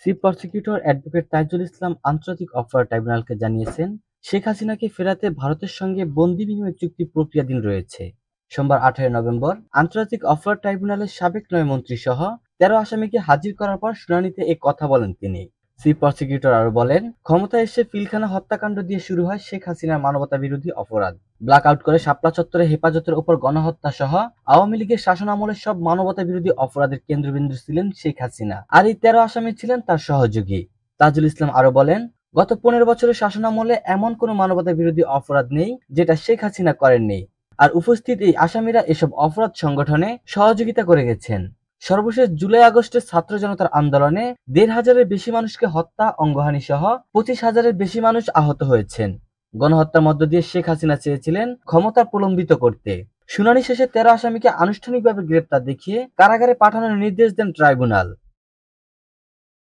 Chief prosecutor advocate Taijul ইসলাম আন্তর্জাতিক অপরাধ ট্রাইব্যুনালকে জানিয়েছেন, শেখ হাসিনাকে ফেরাতে ভারতের সঙ্গে বন্দি বিনিময় চুক্তি প্রক্রিয়াধীন রয়েছে। সোমবার 18 নভেম্বর আন্তর্জাতিক অপরাধ ট্রাইব্যুনালের সাবেক 9 মন্ত্রী সহ 13 আসামিকে হাজির করার পর শুনানিতে এ কথা বলেন তিনি। চিফ প্রসিকিউটর আরও বলেন, ক্ষমতায় এসে পিলখানা হত্যাকাণ্ড দিয়ে শুরু হয় শেখ হাসিনার মানবতাবিরোধী অপরাধ। ব্ল্যাক আউট করে শাপলা চত্বরে হেফাজতের ওপর গণহত্যা সহ আওয়ামী লীগের শাসনামলের সব মানবতাবিরোধী অপরাধের কেন্দ্রবিন্দু ছিলেন শেখ হাসিনা, আর এই 13 আসামি ছিলেন তার সহযোগী। তাজুল ইসলাম আরো বলেন, গত 15 বছরের শাসনামলে এমন কোনো মানবতাবিরোধী অপরাধ নেই যেটা শেখ হাসিনা করেননি, আর উপস্থিত এই আসামিরা এসব অপরাধ সংগঠনে সহযোগিতা করে গেছেন। সর্বশেষ জুলাই আগস্টের ছাত্র জনতার আন্দোলনে 1,500-এর বেশি মানুষকে হত্যা, অঙ্গহানি সহ 25,000-এর বেশি মানুষ আহত হয়েছেন। গণহত্যার মধ্য দিয়ে শেখ হাসিনা চেয়েছিলেন ক্ষমতা প্রলম্বিত করতে। শুনানি শেষে 13 আসামিকে আনুষ্ঠানিকভাবে গ্রেপ্তার দেখিয়ে কারাগারে পাঠানোর নির্দেশ দেন ট্রাইব্যুনাল।